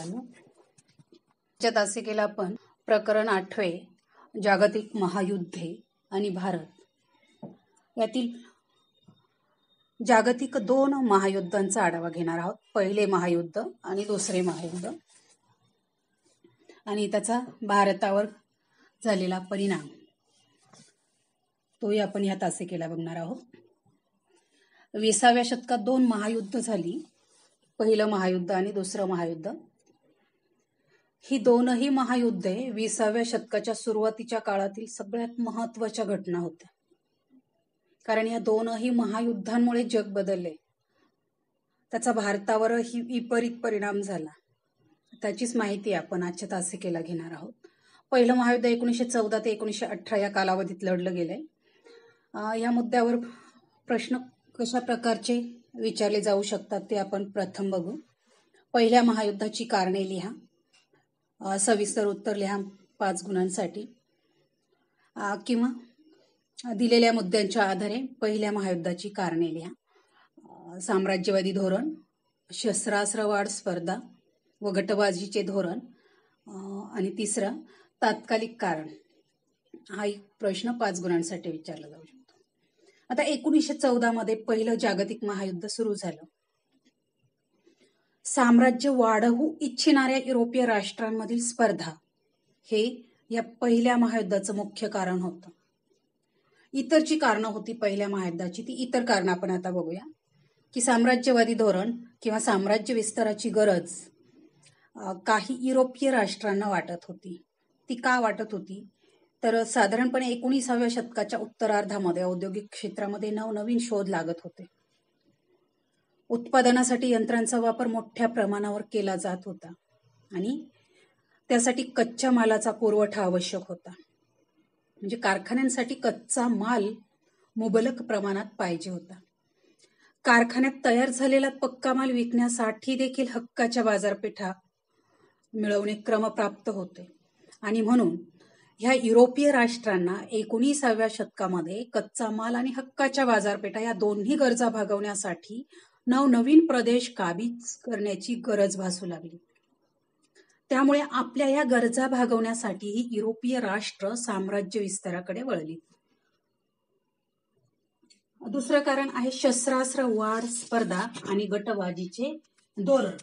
मुलांनो, आजच्या तासिकेला आपण प्रकरण 8 जागतिक महायुद्धे आणि भारत यातील जागतिक 2 महायुद्धांचा आढावा घेणार आहोत. पहिले महायुद्ध आणि दुसरे महायुद्ध आणि त्याचा भारतावर झालेला परिणाम तोही आपण या तासिकेला बघणार आहोत. 20व्या शतकात 2 महायुद्ध झाली, पहिलं महायुद्ध आणि दुसरं महायुद्ध. ही दोनही महायुद्धे 20व्या शतकाच्या सुरुवातीच्या काळातील सगळ्यात महत्वाच्या घटना होत्या, कारण या दोनही महायुद्धांमुळे जग बदलले. त्याचा भारतावरही विपरीत परिणाम झाला. त्याचीच माहिती आपण आजच्या तासिकेला घेणार आहोत. पहिलं महायुद्ध 1914 ते 1918 या कालावधीत लढलं गेलंय. या मुद्द्यावर प्रश्न कशा प्रकारचे विचारले जाऊ शकतात ते आपण प्रथम बघू. पहिल्या महायुद्धाची कारणे लिहा. सविस्तर उत्तर लिहा 5 गुणांसाठी, किंवा दिलेल्या मुद्द्यांच्या आधारे पहिल्या महायुद्धाची कारणे लिहा. साम्राज्यवादी धोरण, शस्त्रास्त्र वाढ स्पर्धा व गटबाजीचे धोरण, आणि तिसरं तात्कालिक कारण. हा एक प्रश्न 5 गुणांसाठी विचारला जाऊ शकतो. आता 1914 मध्ये पहिलं जागतिक महायुद्ध सुरू झालं. साम्राज्य वाढवू इच्छिणाऱ्या युरोपीय राष्ट्रांमधील स्पर्धा हे या पहिल्या महायुद्धाचं मुख्य कारण होतं. इतर जी कारणं होती पहिल्या महायुद्धाची, ती इतर कारणं आपण आता बघूया. की साम्राज्यवादी धोरण किंवा साम्राज्य विस्ताराची गरज काही युरोपीय राष्ट्रांना वाटत होती. ती का वाटत होती तर साधारणपणे 19व्या शतकाच्या उत्तरार्धामध्ये औद्योगिक क्षेत्रामध्ये नवनवीन शोध लागत होते. उत्पादनासाठी यंत्रांचा वापर मोठ्या प्रमाणावर केला जात होता आणि त्यासाठी कच्च्या मालाचा पुरवठा आवश्यक होता. म्हणजे कारखान्यांसाठी कच्चा माल मुबलक प्रमाणात पाहिजे होता. कारखान्यात तयार झालेला पक्का माल विकण्यासाठी देखील हक्काच्या बाजारपेठा मिळवणे क्रमप्राप्त होते. आणि म्हणून ह्या युरोपीय राष्ट्रांना 19व्या शतकामध्ये कच्चा माल आणि हक्काच्या बाजारपेठा या दोन्ही गरजा भागवण्यासाठी नवनवीन प्रदेश काबीज करण्याची गरज भासू लागली. त्यामुळे आपल्या या गरजा भागवण्यासाठी ही युरोपीय राष्ट्र साम्राज्य विस्ताराकडे वळली. दुसरं कारण आहे शस्त्रास्त्र वाढ स्पर्धा आणि गटबाजीचे धोरण.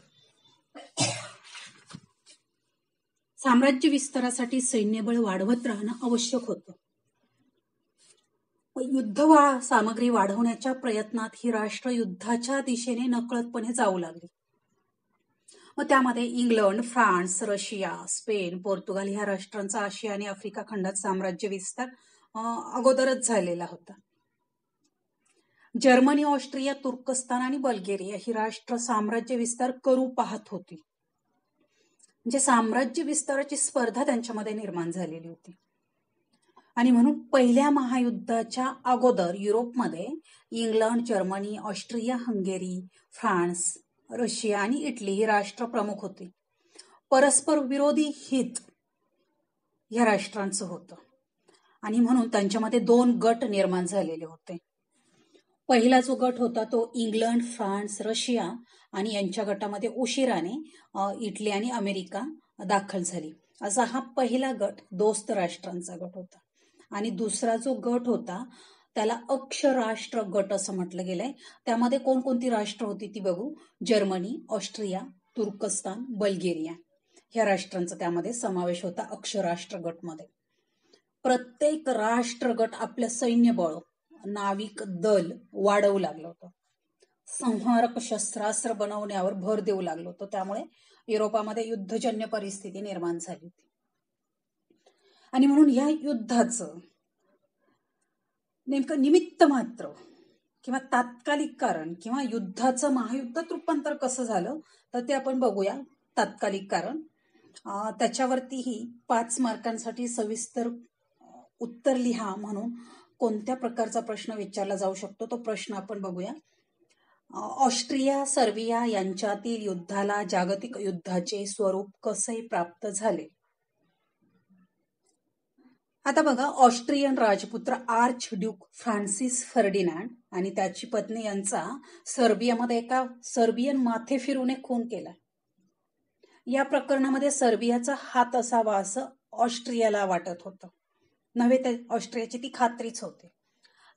साम्राज्य विस्तारासाठी सैन्यबळ वाढवत राहणं आवश्यक होतं. युद्ध सामग्री वाढवण्याच्या प्रयत्नात ही राष्ट्र युद्धाच्या दिशेने नकळतपणे जाऊ लागली. मग त्यामध्ये England, France, Russia, Spain, Portugal ह्या राष्ट्रांचा आशिया आणि आफ्रिका खंडात साम्राज्य विस्तार अगोदरच झालेला होता. जर्मनी, ऑस्ट्रिया, तुर्कस्तान आणि बल्गेरिया ही राष्ट्र साम्राज्य विस्तार करू पाहत होती. म्हणजे साम्राज्य विस्ताराची स्पर्धा त्यांच्यामध्ये निर्माण झालेली होती. आणि म्हणून पहिल्या महायुद्धाच्या अगोदर युरोपमध्ये England, Germany, Austria, Hungary, France, Russia आणि इटली ही राष्ट्र प्रमुख होती. परस्पर विरोधी हित या राष्ट्रांचं होतं आणि म्हणून त्यांच्यामध्ये 2 गट निर्माण झालेले होते. पहिला जो गट होता तो इंग्लंड, फ्रान्स, रशिया आणि यांच्या गटामध्ये उशिराने इटली आणि अमेरिका दाखल झाली. असा हा पहिला गट दोस्त राष्ट्रांचा गट होता. आणि दुसरा जो गट होता त्याला अक्ष राष्ट्र गट असं म्हटलं गेलंय. त्यामध्ये कोणकोणती राष्ट्र होती ती बघू. जर्मनी, ऑस्ट्रिया, तुर्कस्तान, बल्गेरिया ह्या राष्ट्रांचा त्यामध्ये समावेश होता अक्ष राष्ट्र गटमध्ये. प्रत्येक राष्ट्र गट आपलं सैन्यबळ, नाविक दल वाढवू लागलं होतं. संहारक शस्त्रास्त्र बनवण्यावर भर देऊ लागलं होतं. त्यामुळे युरोपामध्ये युद्धजन्य परिस्थिती निर्माण झाली होती. आणि म्हणून या युद्धाचं नेमकं निमित्त मात्र किंवा तात्कालिक कारण किंवा युद्धाचं महायुद्धात रूपांतर कसं झालं तर ते आपण बघूया. तात्कालिक कारण त्याच्यावरतीही 5 मार्कांसाठी सविस्तर उत्तर लिहा म्हणून कोणत्या प्रकारचा प्रश्न विचारला जाऊ शकतो तो प्रश्न आपण बघूया. ऑस्ट्रिया सर्बिया यांच्यातील युद्धाला जागतिक युद्धाचे स्वरूप कसे प्राप्त झाले. आता बघा, ऑस्ट्रियन राजपुत्र आर्च ड्यूक फ्रान्सिस फर्डिनांड आणि त्याची पत्नी यांचा सर्बियामध्ये एका सर्बियन माथेफिरूने खून केला. या प्रकरणामध्ये सर्बियाचा हात असावा असं ऑस्ट्रियाला वाटत होतं. नव्हे तर ऑस्ट्रियाची ती खात्रीच होती.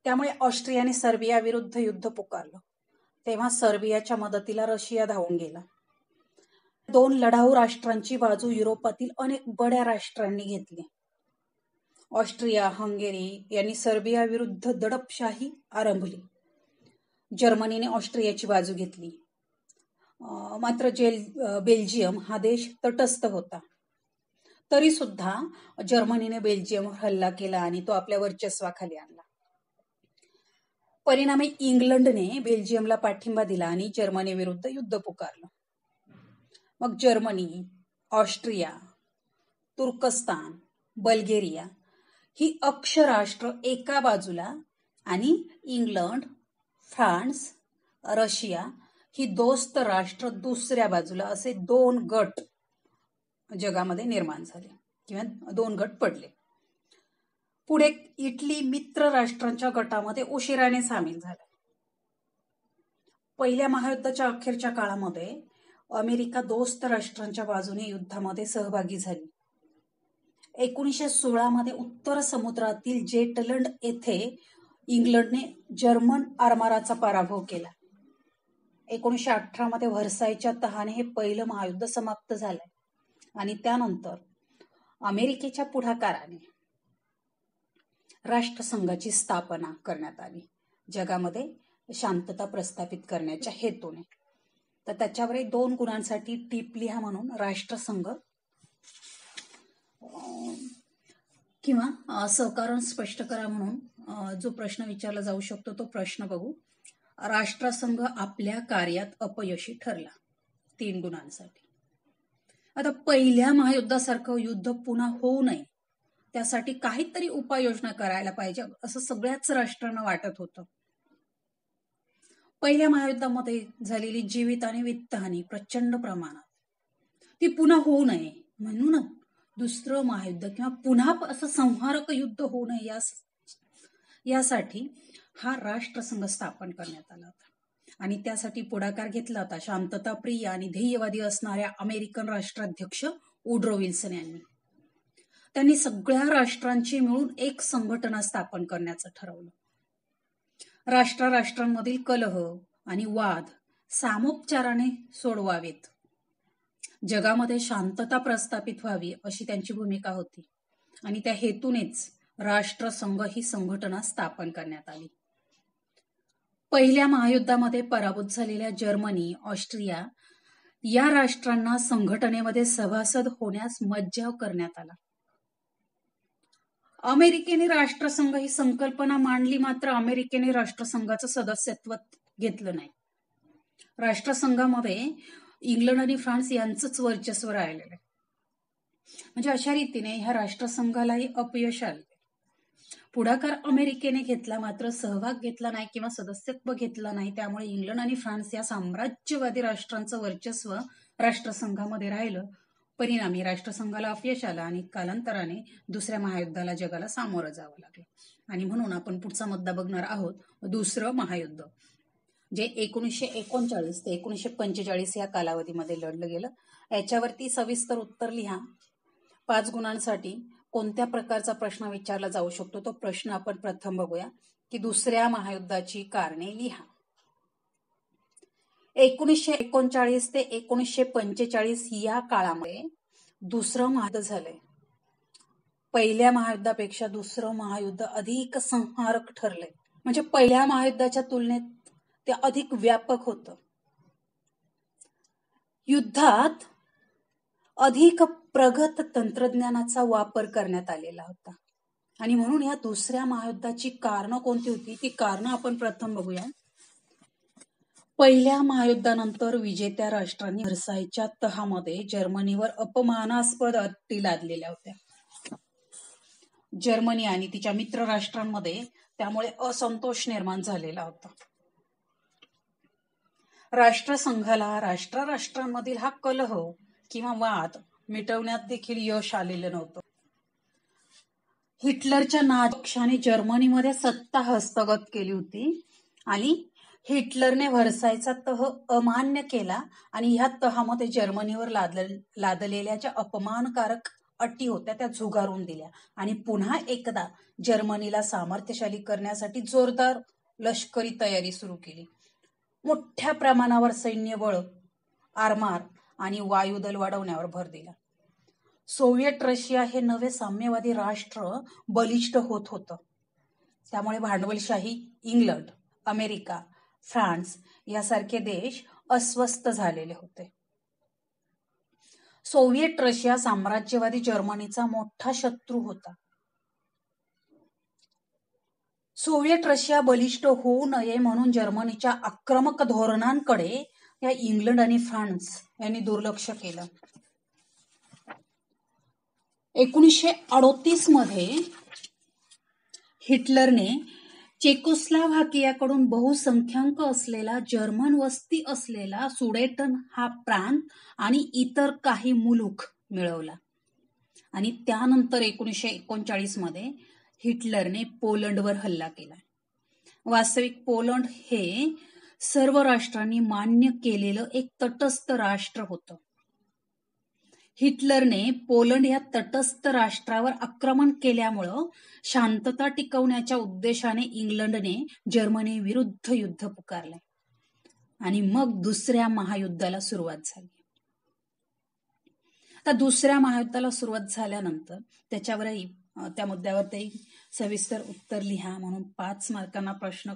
त्यामुळे ऑस्ट्रियाने सर्बिया विरुद्ध युद्ध पुकारलं. तेव्हा सर्बियाच्या मदतीला रशिया धावून गेला. दोन लढाऊ राष्ट्रांची बाजू युरोपातील अनेक बड्या राष्ट्रांनी घेतली. ऑस्ट्रिया, हंगेरी यांनी सर्बिया विरुद्ध दडपशाही आरंभली. जर्मनीने ऑस्ट्रियाची बाजू घेतली. मात्र बेल्जियम हा देश तटस्थ होता. तरी सुद्धा जर्मनीने बेल्जियमवर हल्ला केला आणि तो आपल्या वर्चस्वाखाली आणला. परिणामी इंग्लंडने बेल्जियमला पाठिंबा दिला आणि जर्मनी विरुद्ध युद्ध पुकारलं. मग जर्मनी, ऑस्ट्रिया, तुर्कस्तान, बल्गेरिया ही अक्ष राष्ट्र एका बाजूला आणि इंग्लंड, फ्रान्स, रशिया ही दोस्त राष्ट्र दुसऱ्या बाजूला असे दोन गट जगामध्ये निर्माण झाले किंवा दोन गट पडले. पुढे इटली मित्र राष्ट्रांच्या गटामध्ये उशिराने सामील झाला. पहिल्या महायुद्धाच्या अखेरच्या काळामध्ये अमेरिका दोस्त राष्ट्रांच्या बाजूने युद्धामध्ये सहभागी झाली. 1916 मध्ये उत्तर समुद्रातील जेटलंड येथे इंग्लंडने जर्मन आरमाराचा पराभव केला. 1918 मध्ये व्हर्सायच्या तहाने हे पहिलं महायुद्ध समाप्त झालंय आणि त्यानंतर अमेरिकेच्या पुढाकाराने राष्ट्रसंघाची स्थापना करण्यात आली जगामध्ये शांतता प्रस्थापित करण्याच्या हेतूने. तर त्याच्यावर 2 गुणांसाठी टीप लिहा म्हणून राष्ट्रसंघ किंवा सहकारण स्पष्ट करा म्हणून जो प्रश्न विचारला जाऊ शकतो तो प्रश्न बघू. राष्ट्रसंघ आपल्या कार्यात अपयशी ठरला 3 गुणांसाठी. आता पहिल्या महायुद्धासारखं युद्ध पुन्हा होऊ नये त्यासाठी काहीतरी उपाययोजना करायला पाहिजे असं सगळ्याच राष्ट्रांना वाटत होतं. पहिल्या महायुद्धामध्ये झालेली जीवित आणि वित्तहानी प्रचंड प्रमाणात ती पुन्हा होऊ नये म्हणून दुसरं महायुद्ध किंवा पुन्हा असं संहारक युद्ध होऊ नये यासाठी हा राष्ट्रसंघ स्थापन करण्यात आला होता आणि त्यासाठी पुढाकार घेतला होता शांतताप्रिय आणि ध्येयवादी असणाऱ्या अमेरिकन राष्ट्राध्यक्ष वुड्रो विल्सन यांनी. त्यांनी सगळ्या राष्ट्रांची मिळून एक संघटना स्थापन करण्याचं ठरवलं. राष्ट्रांमधील कलह आणि वाद सामोपचाराने सोडवावेत, जगामध्ये शांतता प्रस्थापित व्हावी अशी त्यांची भूमिका होती आणि त्या हेतूनेच राष्ट्रसंघ ही संघटना स्थापन करण्यात आली. पहिल्या महायुद्धामध्ये पराभूत झालेल्या जर्मनी, ऑस्ट्रिया या राष्ट्रांना संघटनेमध्ये सभासद होण्यास मज्जाव करण्यात आला. अमेरिकेने राष्ट्रसंघ ही संकल्पना मांडली, मात्र अमेरिकेने राष्ट्रसंघाचं सदस्यत्व घेतलं नाही. राष्ट्रसंघामध्ये इंग्लंड आणि फ्रान्स यांचंच वर्चस्व राहिलेलं आहे. म्हणजे अशा रीतीने ह्या राष्ट्रसंघालाही अपयश आले. पुढाकार अमेरिकेने घेतला मात्र सहभाग घेतला नाही किंवा सदस्यत्व घेतला नाही. त्यामुळे इंग्लंड आणि फ्रान्स या साम्राज्यवादी राष्ट्रांचं वर्चस्व राष्ट्रसंघामध्ये राहिलं. परिणामी राष्ट्रसंघाला अपयश आलं आणि कालांतराने दुसऱ्या महायुद्धाला जगाला सामोरं जावं लागलं. आणि म्हणून आपण पुढचा मुद्दा बघणार आहोत दुसरं महायुद्ध, जे 1939 ते 1945 या कालावधीमध्ये लढलं गेलं. याच्यावरती सविस्तर उत्तर लिहा. 5 गुणांसाठी कोणत्या प्रकारचा प्रश्न विचारला जाऊ शकतो तो प्रश्न आपण प्रथम बघूया की दुसऱ्या महायुद्धाची कारणे लिहा. 1939 ते 1945 या काळामध्ये दुसरं महायुद्ध झालंय. पहिल्या महायुद्धापेक्षा दुसरं महायुद्ध अधिक संहारक ठरलंय. म्हणजे पहिल्या महायुद्धाच्या तुलनेत ते अधिक व्यापक होतं. युद्धात अधिक प्रगत तंत्रज्ञानाचा वापर करण्यात आलेला होता आणि म्हणून या दुसऱ्या महायुद्धाची कारणं कोणती होती ती कारणं आपण प्रथम बघूया. पहिल्या महायुद्धानंतर विजेत्या राष्ट्रांनी व्हर्सायच्या तहामध्ये जर्मनीवर अपमानास्पद अटी लादलेल्या होत्या. जर्मनी आणि तिच्या मित्र राष्ट्रांमध्ये त्यामुळे असंतोष निर्माण झालेला होता. राष्ट्रसंघाला राष्ट्रांमधील हा कलह किंवा वाद मिटवण्यात देखील यश आलेलं नव्हतं. हिटलरच्या नाझी पक्षाने जर्मनीमध्ये सत्ता हस्तगत केली होती आणि हिटलरने व्हर्सायचा तह अमान्य केला आणि ह्या तहामध्ये जर्मनीवर लादलेल्या ज्या अपमानकारक अटी होत्या त्या झुगारून दिल्या आणि पुन्हा एकदा जर्मनीला सामर्थ्यशाली करण्यासाठी जोरदार लष्करी तयारी सुरू केली. मोठ्या प्रमाणावर सैन्यबळ, आरमार आणि वायुदल वाढवण्यावर भर दिला. सोव्हिएट रशिया हे नवे साम्यवादी राष्ट्र बलिष्ठ होत होतं. त्यामुळे भांडवलशाही इंग्लंड, अमेरिका, फ्रान्स यासारखे देश अस्वस्थ झालेले होते. सोव्हिएट रशिया साम्राज्यवादी जर्मनीचा मोठा शत्रू होता. सोव्हिएट रशिया बलिष्ठ होऊ नये म्हणून जर्मनीच्या आक्रमक धोरणांकडे या इंग्लंड आणि फ्रान्स यांनी दुर्लक्ष केलं. 1938 मध्ये हिटलरने चेकोस्लोव्हाकियाकडून बहुसंख्याक असलेला जर्मन वस्ती असलेला सुडेटन हा प्रांत आणि इतर काही मुलूख मिळवला आणि त्यानंतर 1939 मध्ये हिटलरने पोलंडवर हल्ला केला. वास्तविक पोलंड हे सर्व राष्ट्रांनी मान्य केलेलं एक तटस्थ राष्ट्र होतं. हिटलरने पोलंड या तटस्थ राष्ट्रावर आक्रमण केल्यामुळं शांतता टिकवण्याच्या उद्देशाने इंग्लंडने जर्मनी विरुद्ध युद्ध पुकारले आणि मग दुसऱ्या महायुद्धाला सुरुवात झाली. आता दुसऱ्या महायुद्धाला सुरुवात झाल्यानंतर त्याच्यावरही त्या मुद्द्यावरती सविस्तर उत्तर लिहा म्हणून 5 मार्कांना प्रश्न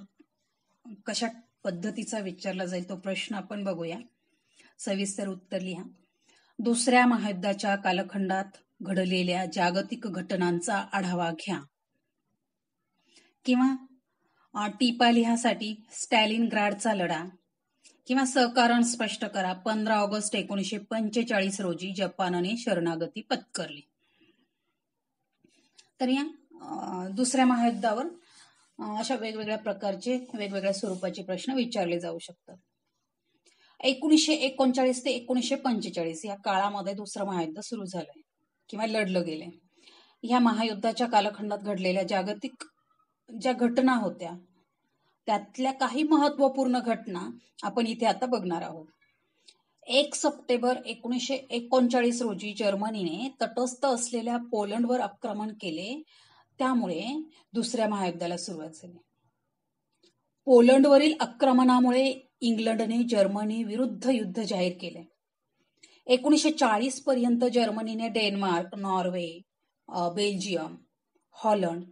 कशा पद्धतीचा विचारला जाईल तो प्रश्न आपण बघूया. सविस्तर उत्तर लिहा. दुसऱ्या महायुद्धाच्या कालखंडात घडलेल्या जागतिक घटनांचा आढावा घ्या किंवा टिपा लिहासाठी स्टॅलिनग्राडचा लढा किंवा सहकारण स्पष्ट करा. 15 ऑगस्ट 1945 रोजी जपानने शरणागती पत्करली. तर या दुसऱ्या महायुद्धावर अशा वेगवेगळ्या प्रकारचे वेगवेगळ्या स्वरूपाचे प्रश्न विचारले जाऊ शकतात. 1939 ते 1945 या काळामध्ये दुसरं महायुद्ध सुरू झालंय किंवा लढलं गेलंय. ह्या महायुद्धाच्या कालखंडात घडलेल्या जागतिक ज्या घटना होत्या त्यातल्या काही महत्वपूर्ण घटना आपण इथे आता बघणार आहोत. 1 सप्टेंबर 1939 रोजी जर्मनीने तटस्थ असलेल्या पोलंडवर आक्रमण केले. त्यामुळे दुसऱ्या महायुद्धाला सुरुवात झाली. पोलंडवरील आक्रमणामुळे इंग्लंडने जर्मनी विरुद्ध युद्ध जाहीर केले. 1940 पर्यंत जर्मनीने डेन्मार्क, नॉर्वे, बेल्जियम, हॉलंड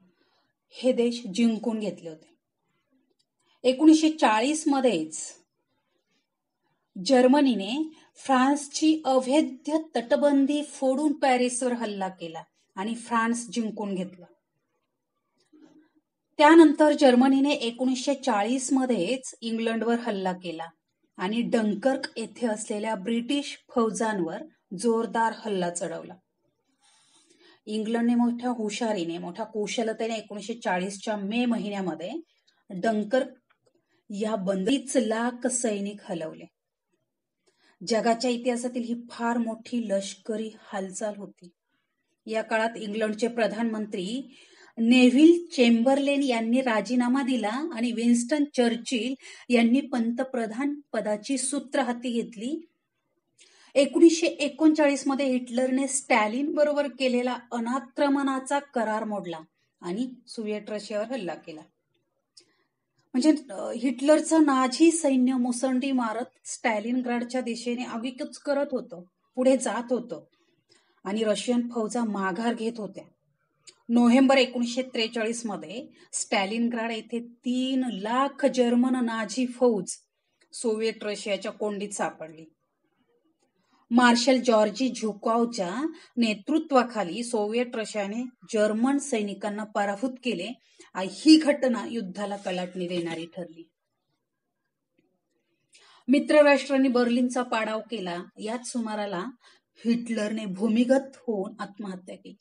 हे देश जिंकून घेतले होते. 1940 मध्येच जर्मनीने फ्रान्सची अवैध तटबंदी फोडून पॅरिसवर हल्ला केला आणि फ्रान्स जिंकून घेतला. त्यानंतर जर्मनीने 1940 मध्येच इंग्लंडवर हल्ला केला आणि डंकर्क येथे असलेल्या ब्रिटिश फौजांवर जोरदार हल्ला चढवला. इंग्लंडने मोठ्या हुशारीने, मोठ्या कुशलतेने 1940च्या मे महिन्यामध्ये डंकर्क या बंदरीच लाख सैनिक हलवले. जगाच्या इतिहासातील ही फार मोठी लष्करी हालचाल होती. या काळात इंग्लंडचे प्रधानमंत्री नेव्हिल चेंबरलेन यांनी राजीनामा दिला आणि विन्स्टन चर्चिल यांनी पंतप्रधान पदाची सूत्र हाती घेतली. 1939 मध्ये हिटलरने स्टॅलिन बरोबर केलेला अनाक्रमणाचा करार मोडला आणि सोव्हिएट रशियावर हल्ला केला. म्हणजे हिटलरचं नाझी सैन्य मुसंडी मारत स्टॅलिनग्राडच्या दिशेने आगीकच करत होतं, पुढे जात होतं आणि रशियन फौजा माघार घेत होत्या. नोव्हेंबर 1943 मध्ये स्टॅलिनग्राड येथे 3 लाख जर्मन नाझी फौज सोव्हिएट रशियाच्या कोंडीत सापडली. मार्शल जॉर्जी झुकॉवच्या नेतृत्वाखाली सोव्हिएट रशियाने जर्मन सैनिकांना पराभूत केले. ही घटना युद्धाला कलाटणी देणारी ठरली. मित्रराष्ट्रांनी बर्लिनचा पाडाव केला. याच सुमाराला हिटलरने भूमिगत होऊन आत्महत्या केली.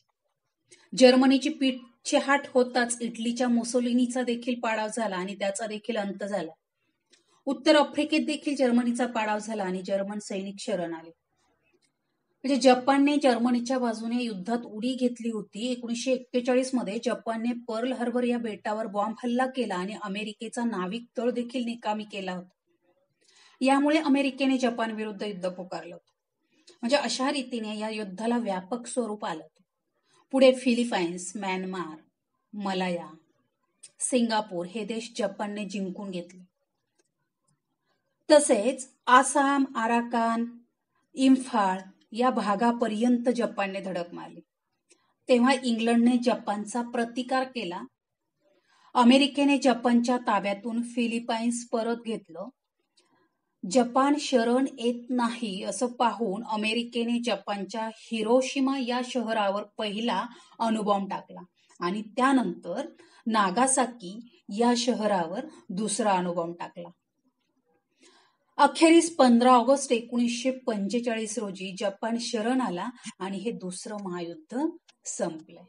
जर्मनीची पीछेहाट होताच इटलीच्या मुसोलिनीचा देखील पाडाव झाला आणि त्याचा देखील अंत झाला. उत्तर आफ्रिकेत देखील जर्मनीचा पाडाव झाला आणि जर्मन सैनिक शरण आले. म्हणजे जपानने जर्मनीच्या बाजूने युद्धात उडी घेतली होती. 1941 मध्ये जपानने पर्ल हार्बर या बेटावर बॉम्ब हल्ला केला आणि अमेरिकेचा नाविक तळ देखील निकामी केला होता. यामुळे अमेरिकेने जपान विरुद्ध युद्ध पुकारलं होतं. म्हणजे अशा रीतीने या युद्धाला व्यापक स्वरूप आलं. पुढे फिलिपाईन्स, म्यानमार, मलाया, सिंगापूर हे देश जपानने जिंकून घेतले. तसेच आसाम, आराकान, इम्फाळ या भागापर्यंत जपानने धडक मारली. तेव्हा इंग्लंडने जपानचा प्रतिकार केला. अमेरिकेने जपानच्या ताब्यातून फिलिपाईन्स परत घेतलं. जपान शरण येत नाही असं पाहून अमेरिकेने जपानच्या हिरोशिमा या शहरावर पहिला अणुबॉम्ब टाकला आणि त्यानंतर नागासाकी या शहरावर दुसरा अणुबॉम्ब टाकला. अखेरीस 15 ऑगस्ट 1945 रोजी जपान शरण आला आणि हे दुसरं महायुद्ध संपलंय.